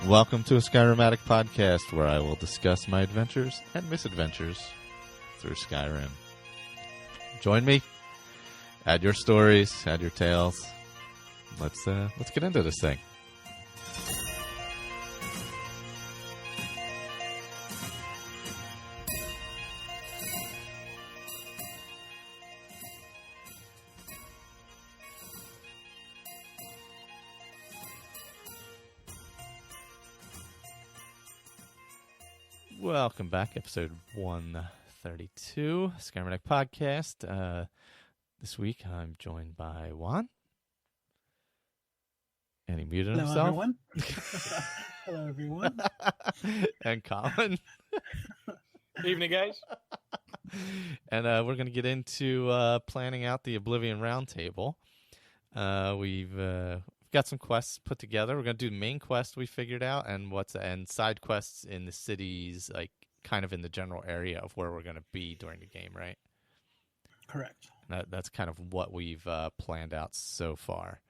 Welcome to a Skyrim Addict podcast where I will discuss my adventures and misadventures through Skyrim. Join me. Add your stories, add your tales. Let's get into this thing. Welcome back, episode 132, Skyrim Addict podcast. This week I'm joined by Juan. And he muted Hello, himself. Everyone. Hello, everyone. And Colin. Evening, guys. And we're going to get into planning out the Oblivion Roundtable. We've got some quests put together. We're going to do the main quest we figured out and side quests in the cities, like kind of in the general area of where we're going to be during the game, right? Correct. That's kind of what we've planned out so far.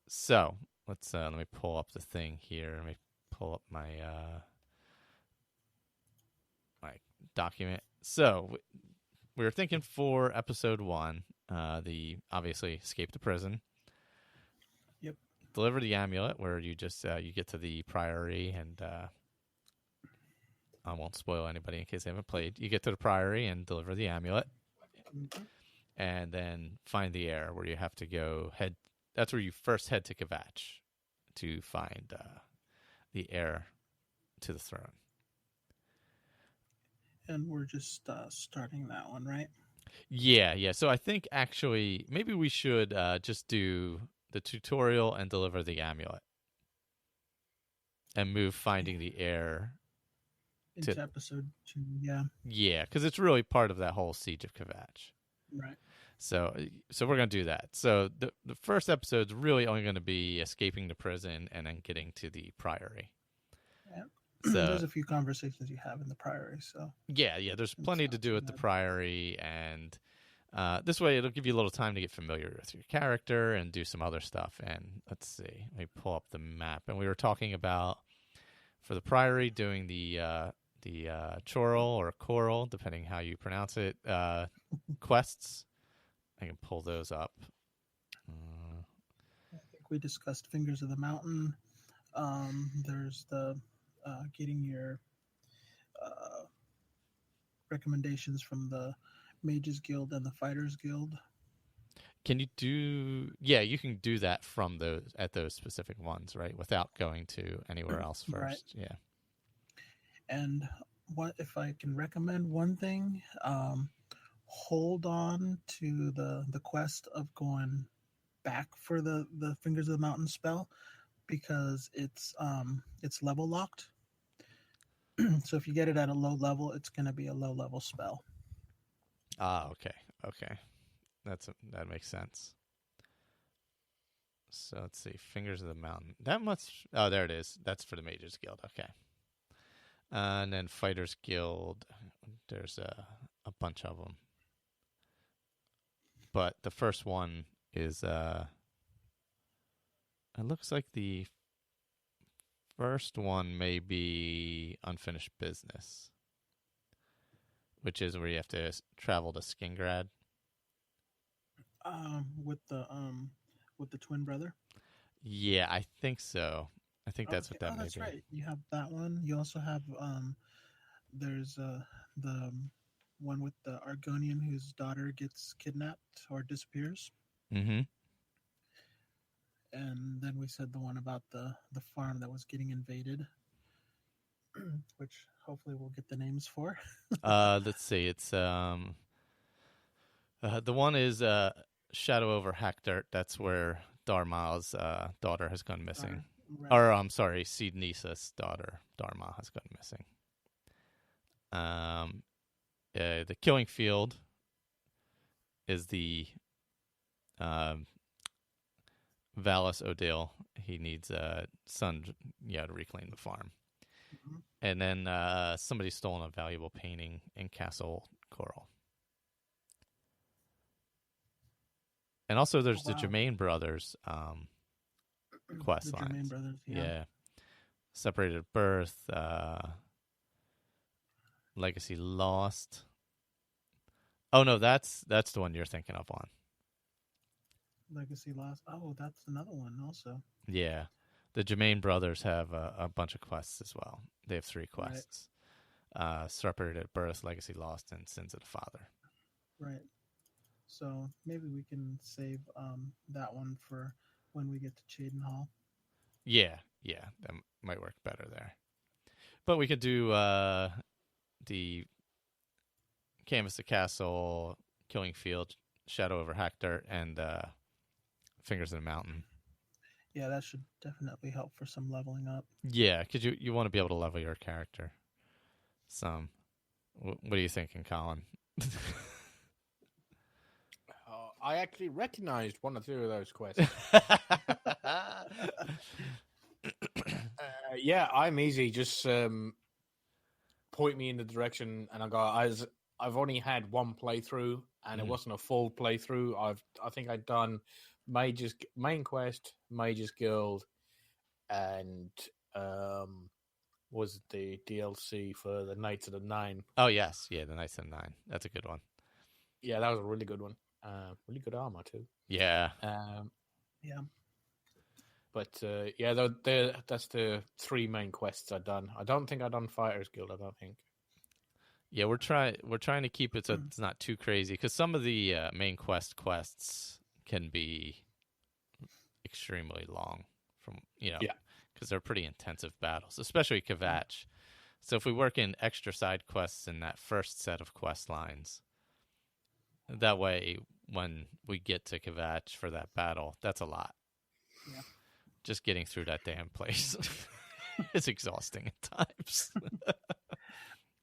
So let me pull up the thing here. Let me pull up my my document. So we were thinking for episode 1, the obviously escape the prison. Yep. Deliver the amulet, where you just you get to the priory, and I won't spoil anybody in case they haven't played. You get to the priory and deliver the amulet, and then find the heir, where you have to go head. That's where you first head to Kvatch to find the heir to the throne. And we're just starting that one, right? Yeah. So I think actually maybe we should just do the tutorial and deliver the amulet, and move finding the heir into episode 2. Yeah, because it's really part of that whole Siege of Kvatch. Right. So we're going to do that. So the first episode's really only going to be escaping the prison and then getting to the priory. Yeah. So, there's a few conversations you have in the priory. So yeah, there's plenty to do at the priory, and this way it'll give you a little time to get familiar with your character and do some other stuff. And let's see, let me pull up the map. And we were talking about, for the priory, doing the choral or choral, depending how you pronounce it, quests. I can pull those up. I think we discussed Fingers of the Mountain. There's the getting your recommendations from the Mages Guild and the Fighters Guild. Can you do? Yeah, you can do that from those specific ones, right? Without going to anywhere else first. Right. Yeah. And what if I can recommend one thing? Hold on to the quest of going back for the Fingers of the Mountain spell, because it's level locked. So if you get it at a low level, it's going to be a low level spell. Okay. That makes sense. So let's see, Fingers of the Mountain. That much. Oh, there it is. That's for the Mages Guild. Okay. And then Fighters Guild. There's a bunch of them. But the first one is, it looks like the first one may be Unfinished Business, which is where you have to travel to Skingrad. With the twin brother. Yeah, I think so. I think that's what that may that's be. Right. You have that one. You also have there's the one with the Argonian whose daughter gets kidnapped or disappears. Mm-hmm. And then we said the one about the farm that was getting invaded, which hopefully we'll get the names for. Let's see. It's the one is Shadow over Hackdirt. That's where Dharma's daughter has gone missing. Right. Or I'm sorry, Seednisa's daughter Dharma has gone missing. The Killing Field is the Valis Odile. He needs a son, to reclaim the farm. Mm-hmm. And then somebody's stolen a valuable painting in Castle Coral. And also there's the Germain brothers quest the lines. Germain brothers, Yeah. Separated at Birth, Legacy Lost. Oh no, that's the one you're thinking of on. Legacy Lost. Oh, that's another one also. Yeah. The Jermaine brothers have a bunch of quests as well. They have 3 quests. Separated at Birth, Legacy Lost, and Sins of the Father. Right. So maybe we can save that one for when we get to Chaden Hall. Yeah, that might work better there. But we could do the Canvas the Castle, Killing Field, Shadow over Hector, and Fingers in the Mountain. Yeah, that should definitely help for some leveling up. Yeah, because you want to be able to level your character some. What are you thinking, Colin? I actually recognized 1 or 2 of those quests. Yeah, I'm easy. Just point me in the direction, and I go. I've only had 1 playthrough, and it wasn't a full playthrough. I think I'd done Mage's main quest, Mage's Guild, and was the DLC for the Knights of the Nine. Oh yes, yeah, the Knights of the Nine. That's a good one. Yeah, that was a really good one. Really good armor too. Yeah. Yeah. But yeah, that's the 3 main quests I've done. I don't think I've done Fighters Guild. I don't think. Yeah, we're trying to keep it so it's not too crazy because some of the main quests can be extremely long. Because they're pretty intensive battles, especially Kvatch. So if we work in extra side quests in that first set of quest lines, that way when we get to Kvatch for that battle, that's a lot. Yeah. Just getting through that damn place is exhausting at times.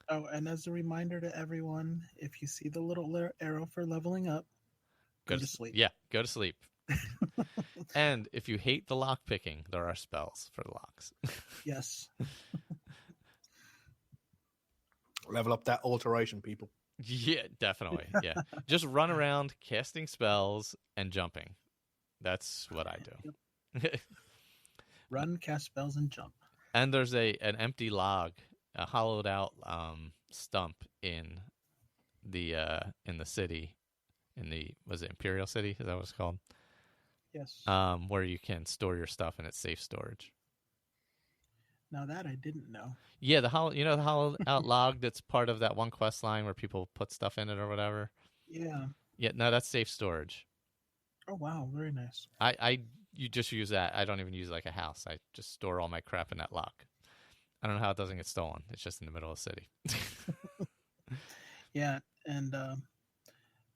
Oh, and as a reminder to everyone, if you see the little arrow for leveling up, go to sleep. Yeah, go to sleep. And if you hate the lock picking, there are spells for the locks. Yes. Level up that alteration, people. Yeah, definitely. Yeah. Just run around casting spells and jumping. That's what I do. Yep. Run, cast spells, and jump. And there's an empty log, a hollowed out stump in the city, was it Imperial City? Is that what it's called? Yes. Where you can store your stuff and it's safe storage. Now that I didn't know. Yeah, the hollowed out log that's part of that one quest line where people put stuff in it or whatever. Yeah. Yeah, no, that's safe storage. Oh wow, very nice. You just use that. I don't even use it like a house. I just store all my crap in that lock. I don't know how it doesn't get stolen. It's just in the middle of the city. Yeah, and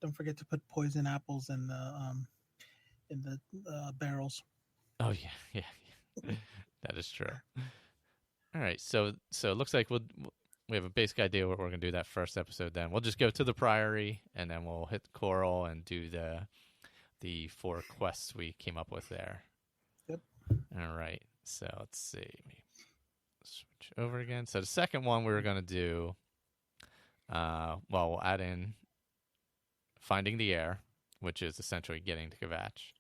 don't forget to put poison apples in the barrels. Oh yeah. That is true. All right, so it looks like we have a basic idea what we're going to do that first episode. Then we'll just go to the Priory, and then we'll hit the Coral and do the 4 quests we came up with there. Yep. All right, so let's see. Let me switch over again. So the second one we were going to do, we'll add in Finding the Air, which is essentially getting to Kvatch.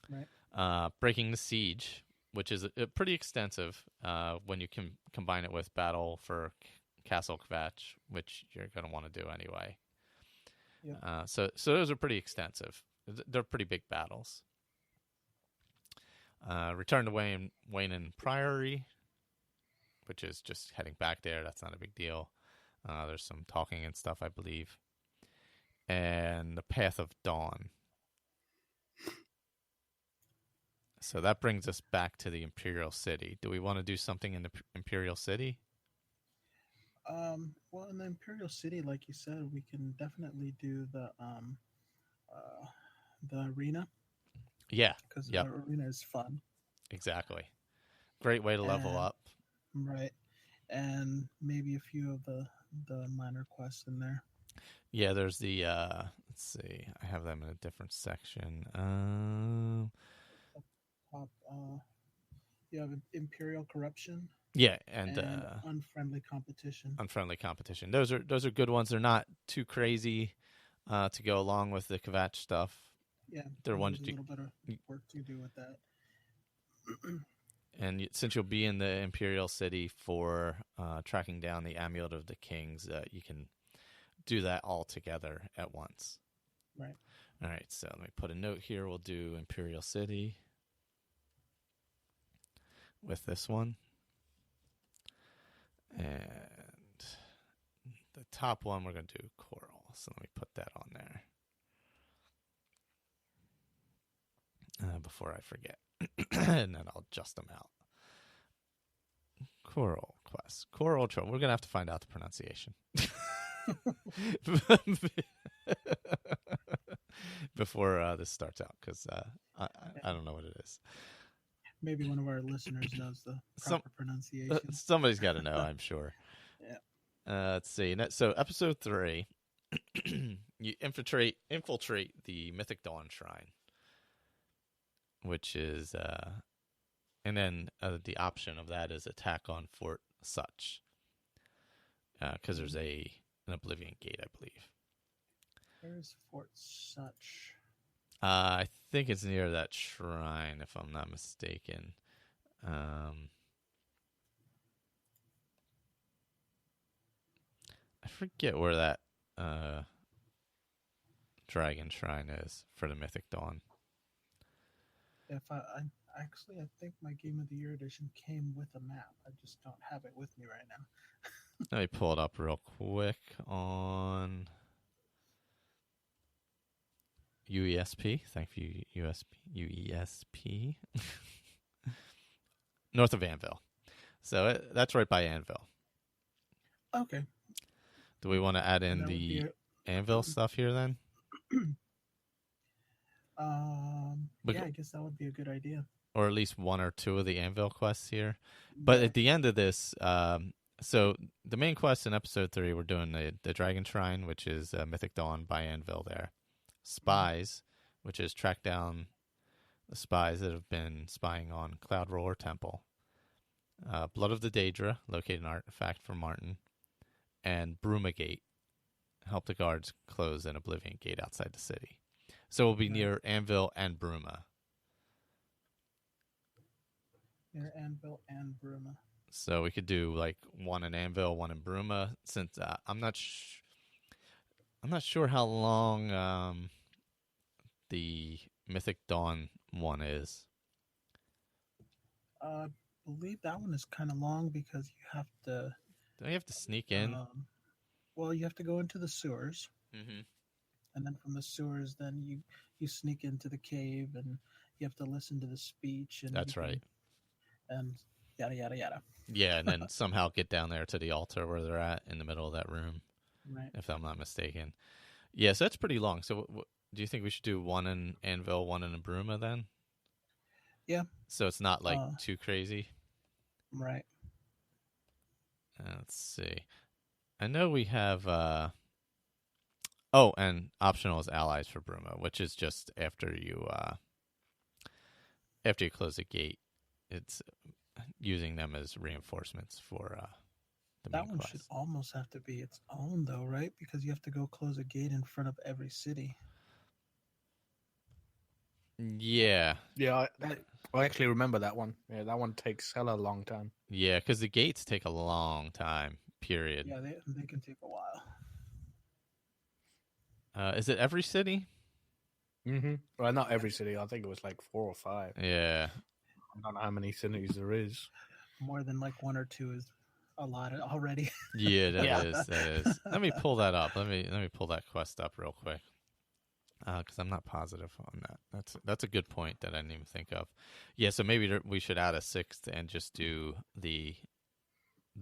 Right. Breaking the Siege, which is pretty extensive when you can combine it with Battle for Castle Kvatch, which you're going to want to do anyway. Yep. So those are pretty extensive. They're pretty big battles. Return to Wayne and Priory, which is just heading back there. That's not a big deal. There's some talking and stuff, I believe. And the Path of Dawn. So that brings us back to the Imperial City. Do we want to do something in the Imperial City? Well, in the Imperial City, like you said, we can definitely do the arena. Yeah, because the arena is fun. Exactly. Great way to level up. Right, and maybe a few of the minor quests in there. Yeah, there's the let's see, I have them in a different section. You have Imperial Corruption. Yeah, and Unfriendly Competition. Unfriendly Competition. Those are good ones. They're not too crazy to go along with the Kvatch stuff. Yeah, they're ones a little bit of work to do with that. And since you'll be in the Imperial City for tracking down the Amulet of the Kings, you can do that all together at once. Right. All right, so let me put a note here. We'll do Imperial City with this one. And the top one, we're going to do Coral. So let me put that on there before I forget. And then I'll adjust them out. Coral Quest. Coral Trail. We're going to have to find out the pronunciation. Before this starts out, because I don't know what it is. Maybe one of our listeners knows the proper pronunciation. Somebody's got to know, I'm sure. Yeah. Let's see. So episode 3, you infiltrate the Mythic Dawn Shrine, which is, and then the option of that is attack on Fort Such, because there's an Oblivion gate, I believe. Where's Fort Such? I think it's near that shrine, if I'm not mistaken. I forget where that dragon shrine is for the Mythic Dawn. If I think my Game of the Year edition came with a map. I just don't have it with me right now. Let me pull it up real quick on UESP. Thank you, UESP. North of Anvil. So that's right by Anvil. Okay. Do we want to add in the Anvil stuff here then? Yeah, I guess that would be a good idea. Or at least one or two of the Anvil quests here. But at the end of this, so the main quest in episode 3, we're doing the Dragon Shrine, which is Mythic Dawn by Anvil there. Spies, which is track down the spies that have been spying on Cloud Roller Temple. Blood of the Daedra, locate an artifact for Martin. And Bruma Gate, help the guards close an Oblivion gate outside the city. So we'll be near Anvil and Bruma. Near Anvil and Bruma. So we could do like one in Anvil, one in Bruma. Since I'm not sure how long the Mythic Dawn one is. I believe that one is kind of long because you have to. Don't you have to sneak in? Well, you have to go into the sewers. Mm-hmm. And then from the sewers, then you sneak into the cave, and you have to listen to the speech. And that's right. And yada yada yada. Yeah, and then somehow get down there to the altar where they're at in the middle of that room. Right. If I'm not mistaken. Yeah, so that's pretty long. So do you think we should do one in Anvil, one in Bruma then? Yeah. So it's not like too crazy. Right. Let's see. I know we have. And optional is allies for Bruma, which is just after you close the gate. It's using them as reinforcements for the main That one quest. should almost have to be its own, though, right? Because you have to go close a gate in front of every city. Yeah. Yeah, I actually remember that one. Yeah, that one takes hella long time. Yeah, because the gates take a long time, period. Yeah, they can take a while. Is it every city? Mm-hmm. Well, not every city. I think it was like 4 or 5. Yeah. I don't know how many cities there is. More than like 1 or 2 is a lot already. Yeah, that is. Let me pull that up. Let me pull that quest up real quick. Because I'm not positive on that. That's a good point that I didn't even think of. Yeah, so maybe we should add a 6th and just do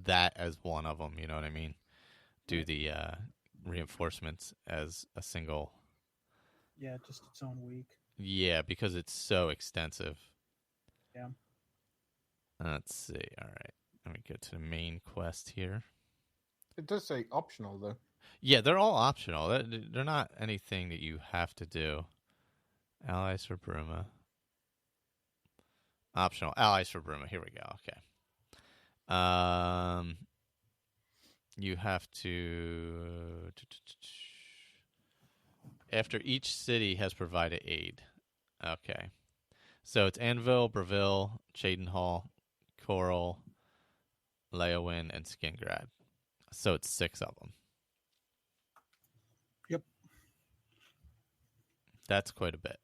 that as one of them. You know what I mean? Do the reinforcements as a single. Yeah, just its own week. Yeah, because it's so extensive. Yeah. Let's see. All right, let me go to the main quest here. It does say optional though. Yeah, they're all optional. They're not anything that you have to do. Allies for Bruma. Optional. Allies for Bruma. Here we go. Okay. You have to... After each city has provided aid. Okay. So it's Anvil, Breville, Cheydinhall, Coral, Leowyn, and Skingrad. So it's 6 of them. Yep. That's quite a bit.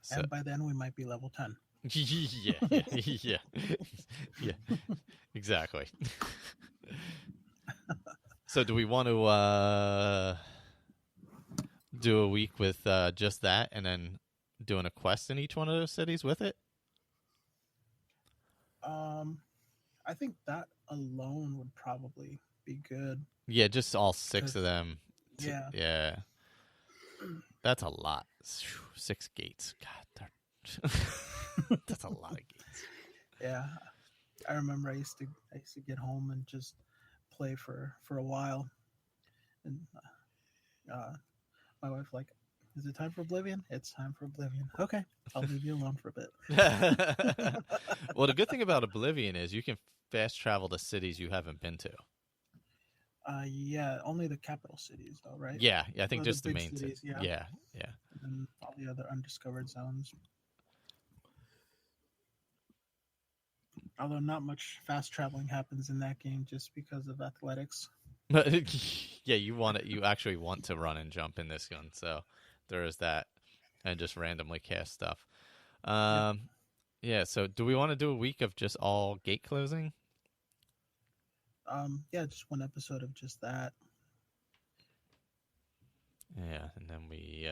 So, And by then we might be level 10. yeah. Exactly. So do we want to do a week with just that and then doing a quest in each one of those cities with it? I think that alone would probably be good. Yeah, just all 6 of them. Yeah. That's a lot. 6 gates. God, that's a lot of gates. Yeah. I remember I used to get home and just play for a while. And my wife like, is it time for Oblivion? It's time for Oblivion. Okay, I'll leave you alone for a bit. Well, the good thing about Oblivion is you can fast travel to cities you haven't been to. Yeah, only the capital cities though, right? Yeah, I think just the big main cities. cities. Yeah. Yeah. And then all the other undiscovered zones. Although not much fast traveling happens in that game just because of athletics. Yeah, you actually want to run and jump in this gun, so there is that, and just randomly cast stuff. Yeah. So do we want to do a week of just all gate closing? Yeah, just one episode of just that. Yeah, and then we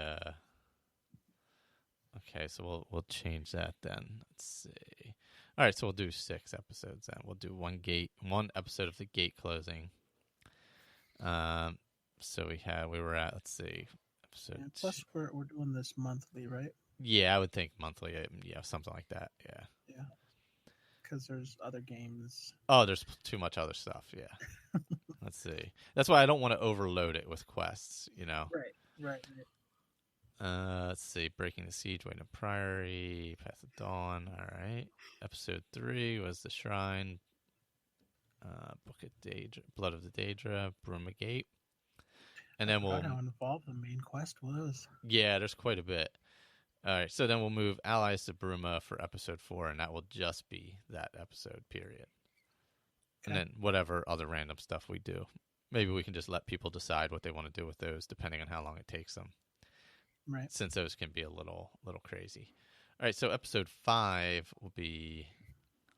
okay, so we'll change that then. Let's see. All right, so we'll do 6 episodes then. We'll do one episode of the gate closing. So we were at, let's see, episode. Yeah, plus we're doing this monthly, right? Yeah, I would think monthly. Yeah, something like that. Yeah. Yeah. Because there's other games. Oh, there's too much other stuff. Yeah. Let's see. That's why I don't want to overload it with quests. Right. Let's see. Breaking the Siege, Waiting to Priory, Path of Dawn. All right. Episode 3 was the Shrine, Book of Daedra, Blood of the Daedra, Bruma Gate. And then how involved the main quest was. Yeah, there's quite a bit. All right, so then we'll move Allies to Bruma for episode 4, and that will just be that episode, period. Okay. And then whatever other random stuff we do. Maybe we can just let people decide what they want to do with those, depending on how long it takes them. Right. Since those can be a little crazy. All right, so episode 5 will be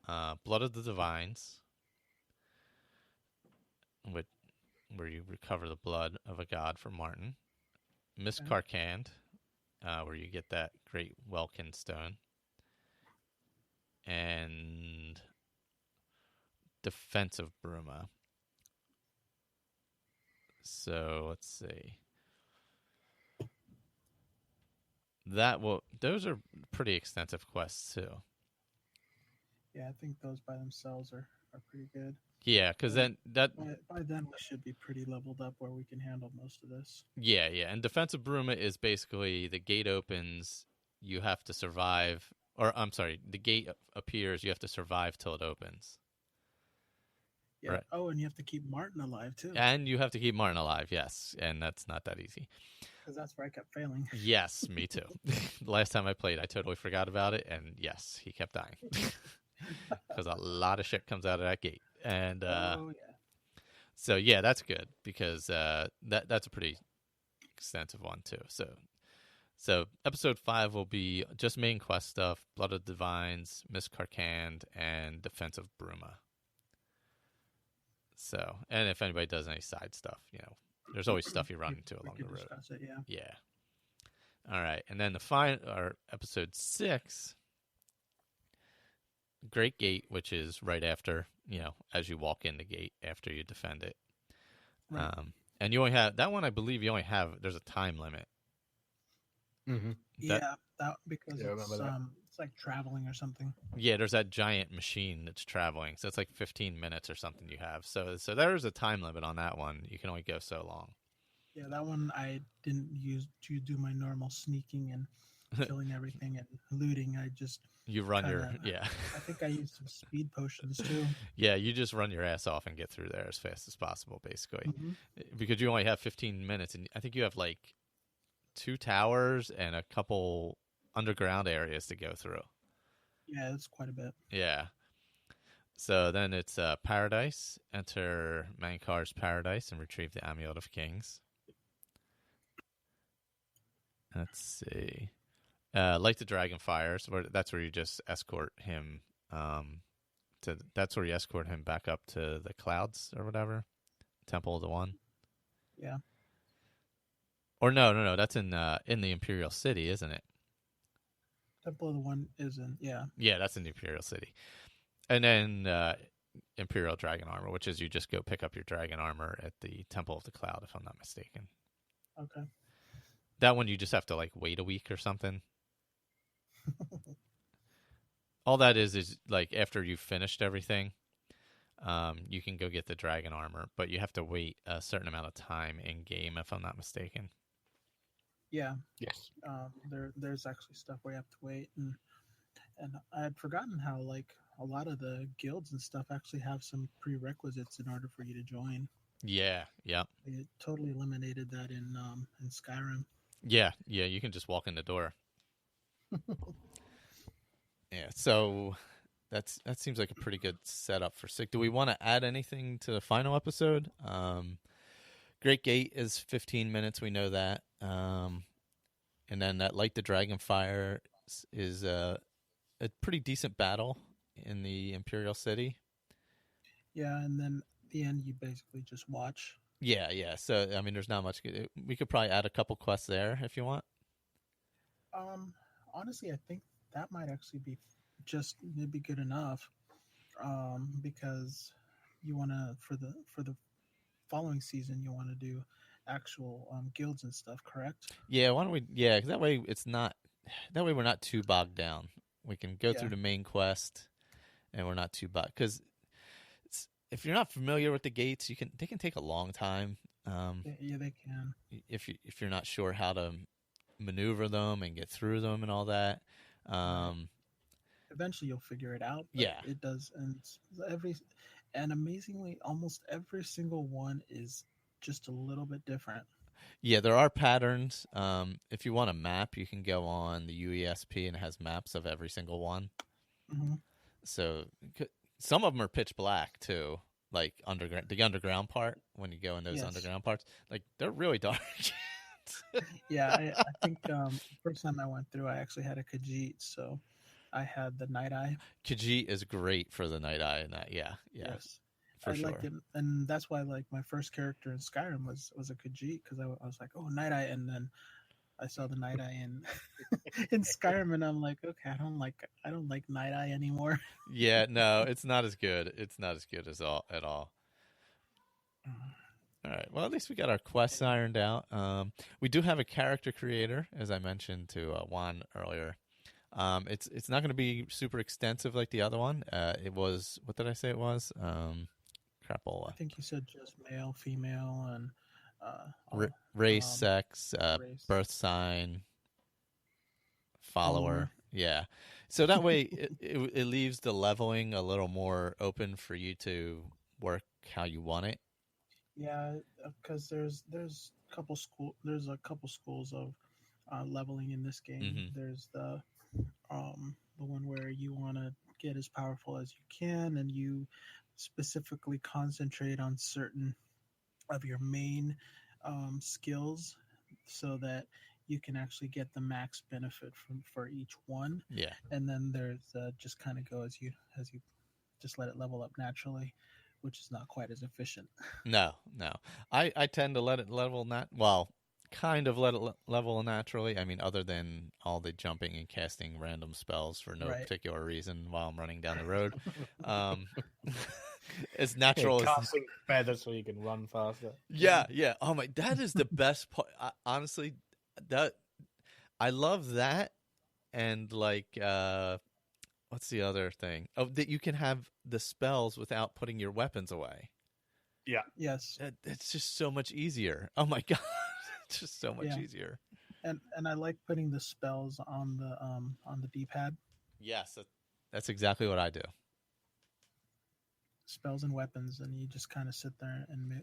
Blood of the Divines, where you recover the blood of a god for Martin. Miss Carcand, where you get that great Welkin stone. And Defense of Bruma. So let's see. Those are pretty extensive quests too. Yeah, I think those by themselves are pretty good. Yeah, because then by then we should be pretty leveled up where we can handle most of this. Yeah, and Defense of Bruma is basically the gate opens, you have to survive, or I'm sorry, the gate appears, you have to survive till it opens. Yeah. Right. Oh, and you have to keep Martin alive too. And you have to keep Martin alive, yes, and that's not that easy. Because that's where I kept failing. Yes, me too. The last time I played, I totally forgot about it, and yes, he kept dying. Because a lot of shit comes out of that gate. And so yeah, that's good because that's a pretty extensive one too. So episode 5 will be just main quest stuff: Blood of Divines, Miss Carcand, and Defense of Bruma. So, and if anybody does any side stuff, there's always stuff you run into along the road. It, yeah. All right, and then episode 6. Great Gate, which is right after, as you walk in the gate after you defend it. Right. And you only have that one. I believe you only have. There's a time limit. Mm-hmm. Because it's like traveling or something. Yeah, there's that giant machine that's traveling, so it's like 15 minutes or something you have. So there's a time limit on that one. You can only go so long. Yeah, that one I didn't use to do my normal sneaking and killing everything and looting. I just you run I think I used some speed potions too. Yeah, you just run your ass off and get through there as fast as possible, basically, because you only have 15 minutes, and I think you have like 2 towers and a couple underground areas to go through. Yeah, it's quite a bit. Yeah. So then it's Paradise. Enter Mankar's Paradise and retrieve the Amulet of Kings. Let's see. Light the Dragon Fires. That's where you just escort him. That's where you escort him back up to the clouds or whatever. Temple of the One. Yeah. Or no. That's in the Imperial City, isn't it? Temple of the One isn't. Yeah. Yeah, that's in the Imperial City. And then Imperial Dragon Armor, which is you just go pick up your dragon armor at the Temple of the Cloud, if I'm not mistaken. Okay. That one you just have to like wait a week or something. All that is like after you've finished everything, you can go get the dragon armor, but you have to wait a certain amount of time in game, if I'm not mistaken. Yeah. Yes. There's actually stuff where you have to wait, and I had forgotten how like a lot of the guilds and stuff actually have some prerequisites in order for you to join. Yeah. It totally eliminated that in Skyrim. Yeah. You can just walk in the door. Yeah. So that seems like a pretty good setup for Sick. Do we want to add anything to the final episode? Great Gate is 15 minutes. We know that. And then that Light the Dragon Fire is a pretty decent battle in the Imperial City. Yeah, and then at the end you basically just watch. Yeah. So I mean, there's not much. We could probably add a couple quests there if you want. Honestly, I think that might actually be it'd be good enough. Because you want to for the following season you want to do actual guilds and stuff, correct? Yeah. Why don't we? Yeah, because that way it's not. That way we're not too bogged down. We can go through the main quest, and we're not too bogged. Because if you're not familiar with the gates, they can take a long time. Yeah, they can. If you're not sure how to maneuver them and get through them and all that. Eventually you'll figure it out. Yeah, it does, and amazingly, almost every single one is just a little bit different. Yeah, there are patterns. If you want a map, you can go on the UESP and it has maps of every single one. Mm-hmm. So some of them are pitch black too, like the underground part. When you go in those underground parts, like they're really dark. Yeah, I think first time I went through, I actually had a Khajiit, so I had the Night Eye. Khajiit is great for the Night Eye and that. Yeah. Yes. For I sure. liked it, and that's why like my first character in Skyrim was a Khajiit, because I was like, oh, Night Eye, and then I saw the Night Eye in Skyrim, and I'm like, okay, I don't like Night Eye anymore. Yeah, no, it's not as good. It's not as good at all. All right. Well, at least we got our quests ironed out. We do have a character creator, as I mentioned to Juan earlier. It's not going to be super extensive like the other one. It was, what did I say it was? Crapola. I think you said just male, female, and race, sex, race. birth sign, follower. Yeah. So that way it leaves the leveling a little more open for you to work how you want it. Yeah, because there's a couple schools of leveling in this game. Mm-hmm. There's the one where you want to get as powerful as you can, and you specifically concentrate on certain of your main skills, so that you can actually get the max benefit for each one. Yeah. And then there's just kind of go as you just let it level up naturally, which is not quite as efficient. No. I tend to let it level kind of let it level naturally. I mean, other than all the jumping and casting random spells for no particular reason while I'm running down the road. It's natural. Casting feathers so you can run faster. Yeah. Oh my, that is the best part. Honestly, I love that. And like, what's the other thing? Oh, that you can have the spells without putting your weapons away. Yeah. Yes. It's just so much easier. Oh my god, it's just so much easier. And I like putting the spells on the D-pad. Yes, that's exactly what I do. Spells and weapons, and you just kind of sit there and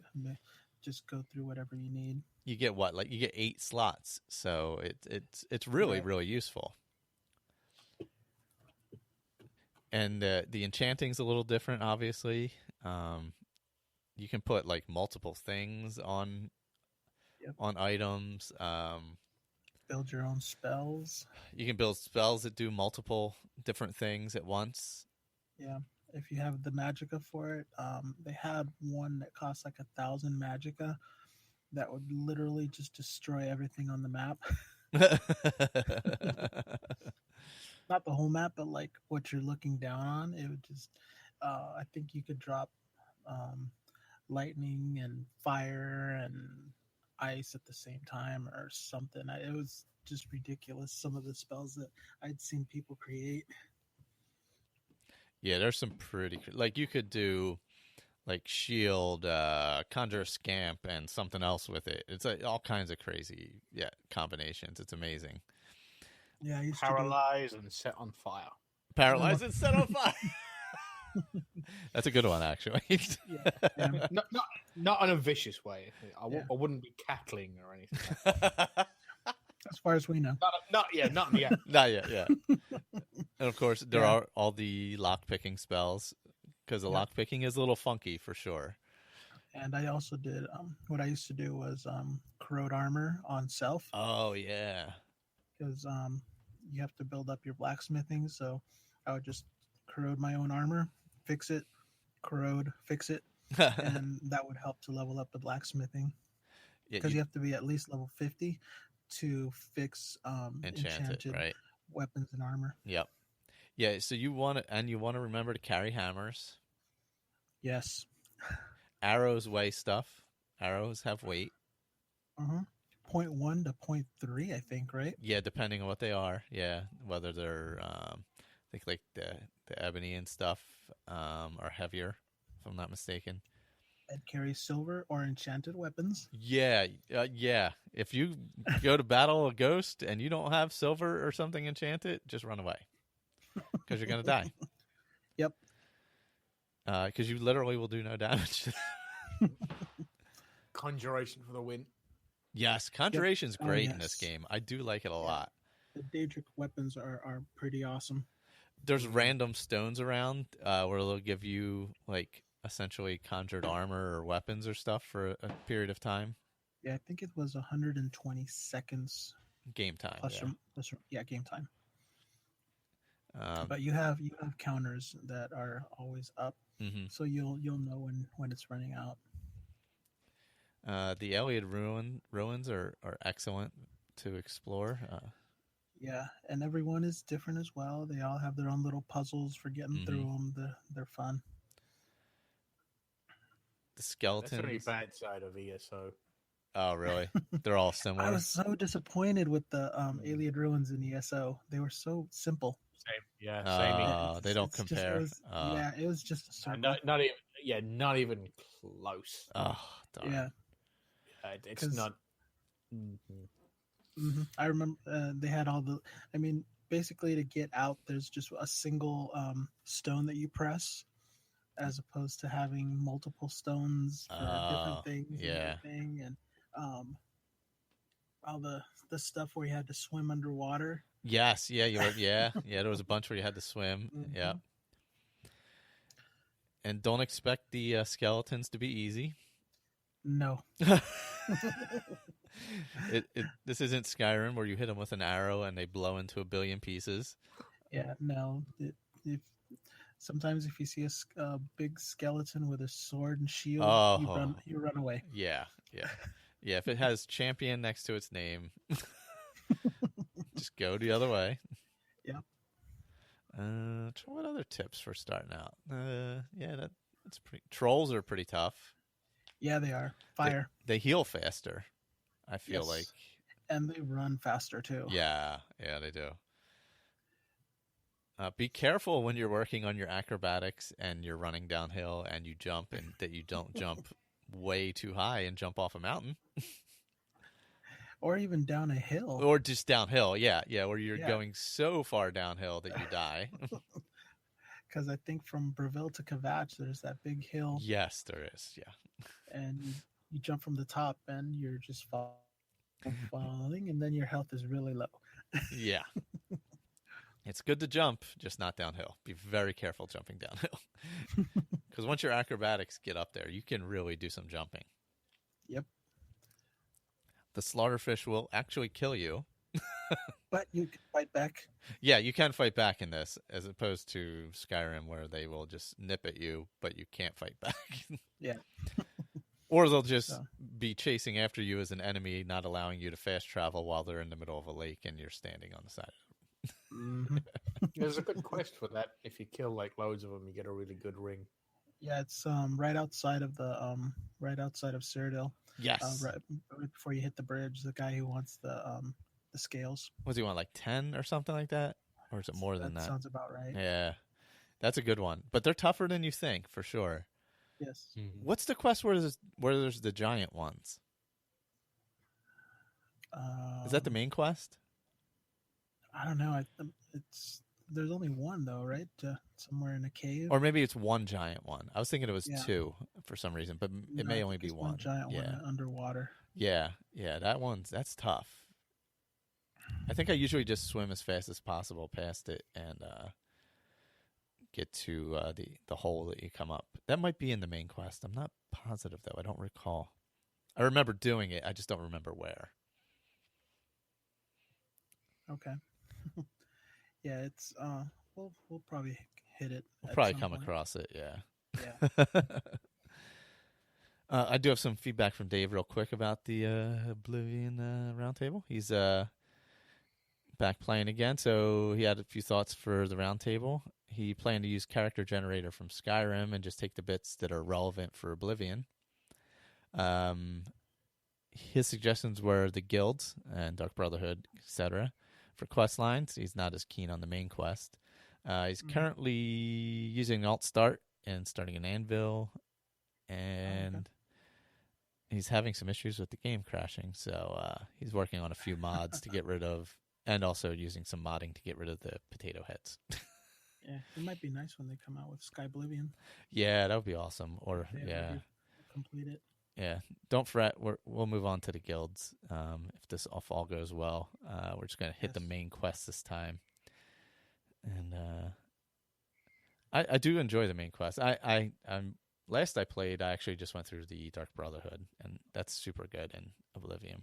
just go through whatever you need. You get what? Like you get 8 slots, so it's really really useful. And the enchanting's a little different, obviously. You can put like multiple things on Yep. items. Build your own spells. You can build spells that do multiple different things at once. Yeah. If you have the magicka for it, they had one that cost like 1,000 magicka that would literally just destroy everything on the map. Not the whole map, but like what you're looking down on. It would just, I think you could drop lightning and fire and ice at the same time or something. It was just ridiculous. Some of the spells that I'd seen people create. Yeah, there's some pretty like you could do like shield, conjure scamp, and something else with it. It's like all kinds of crazy combinations. It's amazing. Yeah, I used Paralyze and set on fire. Paralyze and set on fire. That's a good one, actually. yeah. Not in a vicious way. I wouldn't be cackling or anything. As far as we know. Not yet. Not yet, yeah. And of course, there are all the lock-picking spells, because the lock-picking is a little funky for sure. And I also did, what I used to do was corrode armor on self. Oh, yeah. Because you have to build up your blacksmithing, so I would just corrode my own armor, fix it, corrode, fix it, and that would help to level up the blacksmithing. Because you have to be at least level 50 to fix enchanted right? weapons and armor. Yep. Yeah, so you want to remember to carry hammers. Yes. Arrows weigh stuff. Arrows have weight. 0.1 to 0.3, I think, right? Yeah, depending on what they are. Yeah, whether they're I think like the ebony and stuff are heavier, if I'm not mistaken. That carries silver or enchanted weapons. Yeah. If you go to battle a ghost and you don't have silver or something enchanted, just run away, because you're gonna die. Yep. Because you literally will do no damage. Conjuration for the win. Yes, Conjuration's great in this game. I do like it a lot. The Daedric weapons are pretty awesome. There's random stones around where they'll give you like essentially conjured armor or weapons or stuff for a period of time. Yeah, I think it was 120 seconds. Game time. Game time. But you have counters that are always up, so you'll know when it's running out. The Iliad ruins are excellent to explore. Yeah, and everyone is different as well. They all have their own little puzzles for getting through them. They're fun. The skeletons. That's the really bad side of ESO. Oh, really? They're all similar. I was so disappointed with the Iliad ruins in ESO. They were so simple. Same. They don't compare. It was just a circle. Not even close. Oh, darn. Yeah. It's not. I remember they had all the. I mean, basically, to get out, there's just a single stone that you press, as opposed to having multiple stones for different things. Yeah. And all the stuff where you had to swim underwater. Yes. Yeah. There was a bunch where you had to swim. Yeah. And don't expect the skeletons to be easy. No. This isn't Skyrim where you hit them with an arrow and they blow into a billion pieces. Yeah, no. Sometimes if you see a big skeleton with a sword and shield, you run away. Yeah. If it has champion next to its name, just go the other way. Yep. What other tips for starting out? That's pretty. Trolls are pretty tough. Yeah, they are. Fire. They heal faster, I feel like. And they run faster, too. Yeah, they do. Be careful when you're working on your acrobatics and you're running downhill and you jump, and that you don't jump way too high and jump off a mountain. Or even down a hill. Or just downhill, where you're going so far downhill that you die. Because I think from Breville to Kvatch, there's that big hill. Yes, there is, yeah. And you jump from the top and you're just falling, and then your health is really low. Yeah. It's good to jump, just not downhill. Be very careful jumping downhill. Because once your acrobatics get up there, you can really do some jumping. Yep. The slaughterfish will actually kill you. But you can fight back. Yeah, you can fight back in this, as opposed to Skyrim, where they will just nip at you, but you can't fight back. Yeah. Or they'll just be chasing after you as an enemy, not allowing you to fast travel while they're in the middle of a lake and you're standing on the side. Mm-hmm. There's a good quest for that. If you kill like loads of them, you get a really good ring. Yeah, it's right outside of Cyrodiil. Yes. Right before you hit the bridge, the guy who wants the scales. What do you want, like 10 or something like that? Or is it more than that? Sounds about right. Yeah. That's a good one. But they're tougher than you think, for sure. Yes. Mm-hmm. What's the quest where there's the giant ones? Is that the main quest? I don't know. There's only one though, right? Somewhere in a cave. Or maybe it's one giant one. I was thinking it was 2 for some reason, but it may I only think be it's one. giant one underwater. Yeah, that's tough. I think I usually just swim as fast as possible past it and get to the hole that you come up. That might be in the main quest. I'm not positive though. I don't recall. I remember doing it. I just don't remember where. Okay. Yeah, it's we'll probably hit it. We'll probably come across it. Yeah. Yeah. I do have some feedback from Dave real quick about the Oblivion Roundtable. He's back playing again, so he had a few thoughts for the Roundtable. He planned to use character generator from Skyrim and just take the bits that are relevant for Oblivion. His suggestions were the guilds and Dark Brotherhood, etc. For quest lines, he's not as keen on the main quest. He's currently using Alt Start and starting an anvil, and he's having some issues with the game crashing. So he's working on a few mods to get rid of, and also using some modding to get rid of the potato heads. Yeah, it might be nice when they come out with Sky Oblivion. Yeah, that would be awesome. Or complete it. Yeah, don't fret. We'll move on to the guilds if all goes well. We're just gonna hit the main quest this time, and I do enjoy the main quest. Last I played, I actually just went through the Dark Brotherhood, and that's super good in Oblivion.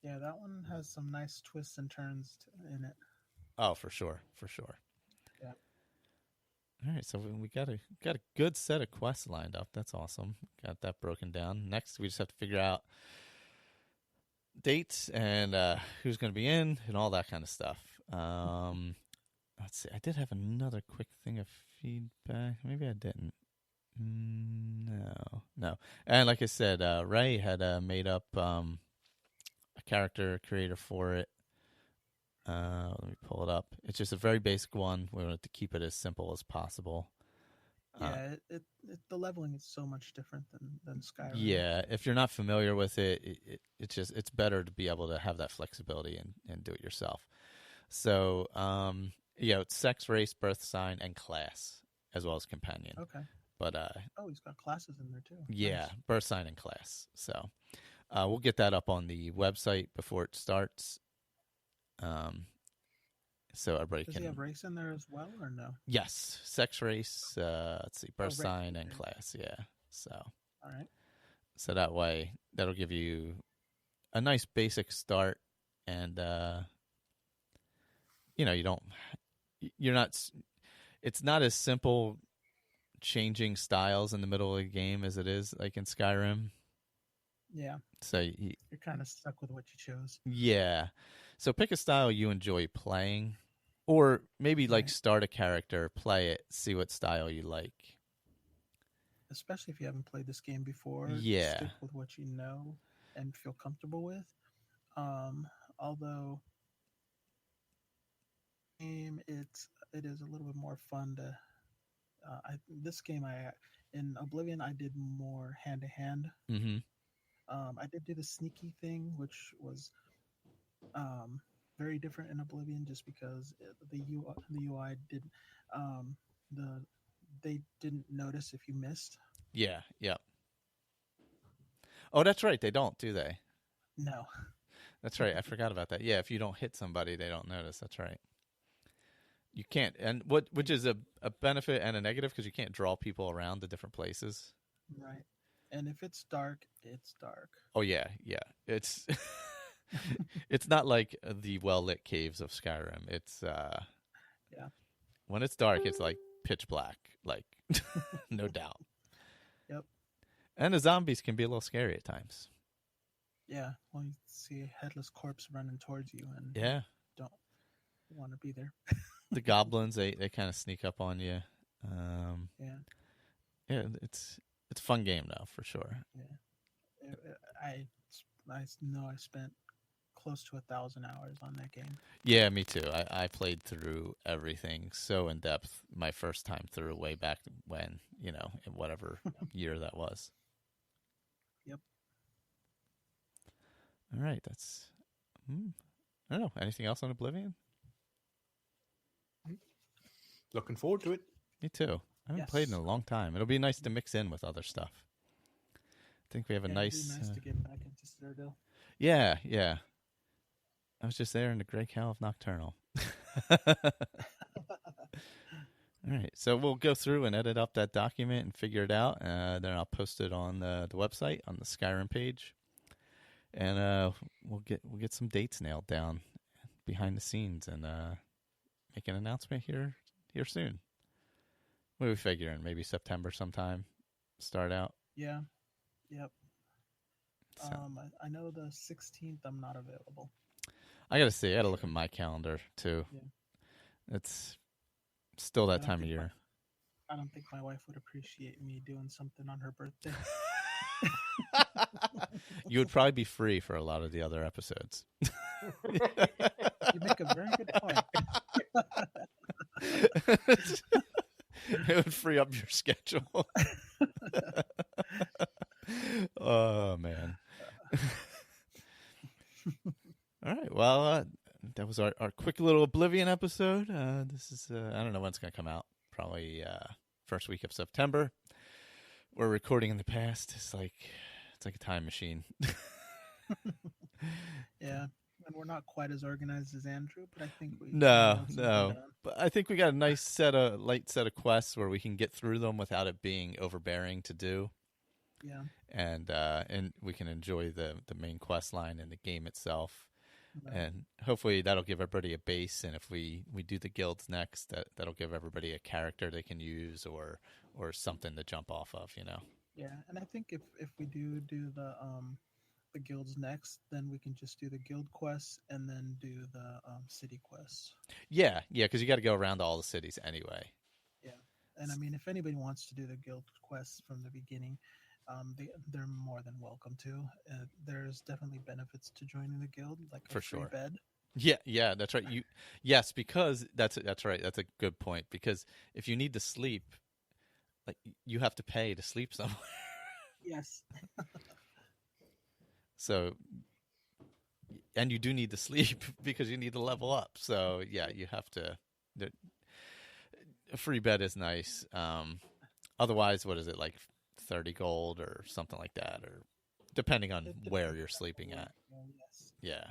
Yeah, that one has some nice twists and turns in it. Oh, for sure. Yeah. All right, so we got a good set of quests lined up. That's awesome. Got that broken down. Next, we just have to figure out dates and who's going to be in and all that kind of stuff. Let's see. I did have another quick thing of feedback. Maybe I didn't. No. And like I said, Ray had made up a character creator for it. Let me pull it up. It's just a very basic one. We wanted to keep it as simple as possible. Yeah, the leveling is so much different than Skyrim. Yeah, if you're not familiar with it, it's better to be able to have that flexibility and do it yourself. So, it's sex, race, birth sign, and class, as well as companion. Okay. But he's got classes in there too. Yeah, nice. Birth sign and class. So, we'll get that up on the website before it starts. So everybody Does he have race in there as well, or no? Yes, sex, race. Let's see, birth sign and class. Yeah. So. All right. So that way, that'll give you a nice basic start, and it's not as simple changing styles in the middle of the game as it is like in Skyrim. Yeah. So you're kind of stuck with what you chose. Yeah. So pick a style you enjoy playing, or maybe start a character, play it, see what style you like. Especially if you haven't played this game before. Yeah. Stick with what you know and feel comfortable with. Although it is a little bit more fun to. In Oblivion I did more hand to hand. Mm-hmm. I did do the sneaky thing, which was very different in Oblivion, just because the UI didn't they didn't notice if you missed. Yeah. Oh, that's right. They don't, do they? No. That's right. I forgot about that. Yeah, if you don't hit somebody, they don't notice. That's right. You can't, and which is a benefit and a negative because you can't draw people around to different places. Right. And if it's dark, it's dark. Oh yeah, it's it's not like the well lit caves of Skyrim. It's Yeah. when it's dark, it's like pitch black, like no doubt. Yep. And the zombies can be a little scary at times. Yeah. Well, you see a headless corpse running towards you, and Yeah, don't want to be there. the goblins they kind of sneak up on you. Yeah. Yeah, it's a fun game though for sure. Yeah. I know I spent close to 1,000 hours on that game. Yeah, me too. I played through everything so in depth my first time through way back when, in whatever year that was. Yep. All right, that's I don't know. Anything else on Oblivion? Looking forward to it. Me too. I haven't played in a long time. It'll be nice to mix in with other stuff. I think we have a nice... It'd be nice to get back into Citadel. Yeah. I was just there in the gray cow of Nocturnal. All right, so we'll go through and edit up that document and figure it out. Then I'll post it on the website, on the Skyrim page. And we'll get some dates nailed down behind the scenes and make an announcement here soon. What are we figuring? Maybe September sometime. Start out. Yeah. Yep. So, I know the 16th I'm not available. I gotta see. I gotta look at my calendar too. Yeah. It's still that time of year. I don't think my wife would appreciate me doing something on her birthday. You would probably be free for a lot of the other episodes. You make a very good point. It would free up your schedule. Oh, man. All right. Well, that was our quick little Oblivion episode. This is, I don't know when it's going to come out. Probably first week of September. We're recording in the past. It's like a time machine. Yeah. And we're not quite as organized as Andrew, but I think we No. But I think we got a nice light set of quests where we can get through them without it being overbearing to do. Yeah. And we can enjoy the main quest line and the game itself. Right. And hopefully that'll give everybody a base. And if we do the guilds next, that'll give everybody a character they can use or something to jump off of, Yeah, and I think if we do the guilds next, then we can just do the guild quests and then do the city quests. Yeah, because you got to go around to all the cities anyway. Yeah, and I mean, if anybody wants to do the guild quests from the beginning, they're more than welcome to. There's definitely benefits to joining the guild, like a free bed. Yeah, that's right. Yes, because that's right. That's a good point. Because if you need to sleep, like you have to pay to sleep somewhere. Yes. So, and you do need to sleep because you need to level up. So yeah, you have to. A free bed is nice. Otherwise, what is it, like 30 gold or something like that, or depending on where you're sleeping at. Yes. Yeah,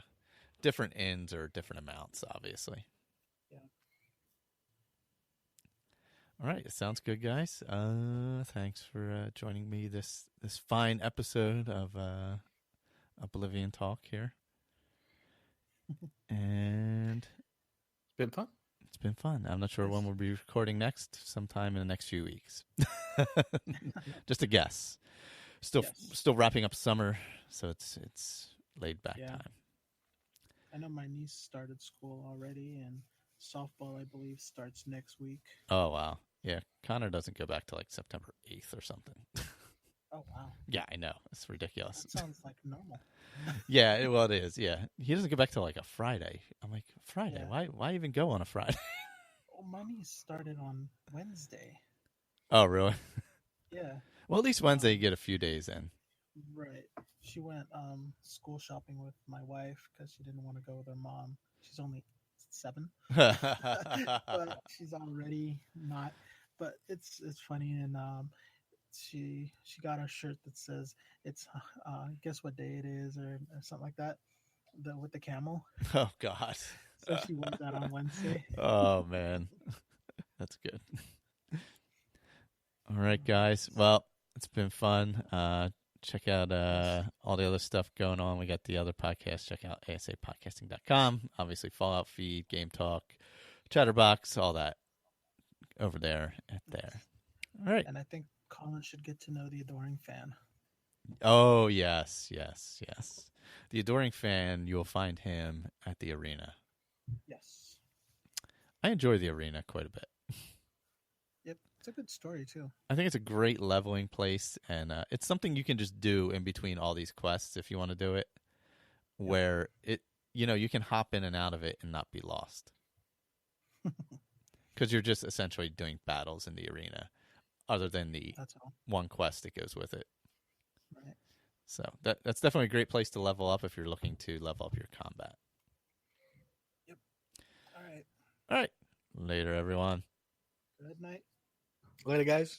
different inns or different amounts, obviously. Yeah. All right, sounds good, guys. Thanks for joining me this fine episode of Oblivion Talk here. And It's been fun. It's been fun. I'm not sure when we'll be recording next. Sometime in the next few weeks. Just a guess. Still wrapping up summer, so it's laid back time. I know my niece started school already, and softball, I believe, starts next week. Oh wow, yeah. Connor doesn't go back to like September 8th or something. Oh wow. Yeah, I know. It's ridiculous. That sounds like normal. Yeah, it is. Yeah, he doesn't go back till like a Friday. I'm like, Friday? Yeah. Why even go on a Friday? Oh, my niece started on Wednesday. Oh, really? Yeah. Well, at least Wednesday you get a few days in. Right. She went school shopping with my wife because she didn't want to go with her mom. She's only 7, but she's already not. But it's funny, and she got a shirt that says it's guess what day it is or something like that. With the camel. Oh God. So she won that on Wednesday. Oh man, that's good. All right, guys. Well, it's been fun. Check out all the other stuff going on. We got the other podcasts. Check out asapodcasting.com. Obviously, Fallout Feed, Game Talk, Chatterbox, all that over there at there. All right. And I think Colin should get to know the Adoring Fan. Oh, yes. The Adoring Fan, you'll find him at the arena. Yes. I enjoy the arena quite a bit. Yep. It's a good story, too. I think it's a great leveling place, and it's something you can just do in between all these quests if you want to do it, where you can hop in and out of it and not be lost. Because you're just essentially doing battles in the arena, other than the one quest that goes with it. Right. So that's definitely a great place to level up if you're looking to level up your combat. Yep. All right. All right. Later, everyone. Good night. Later, guys.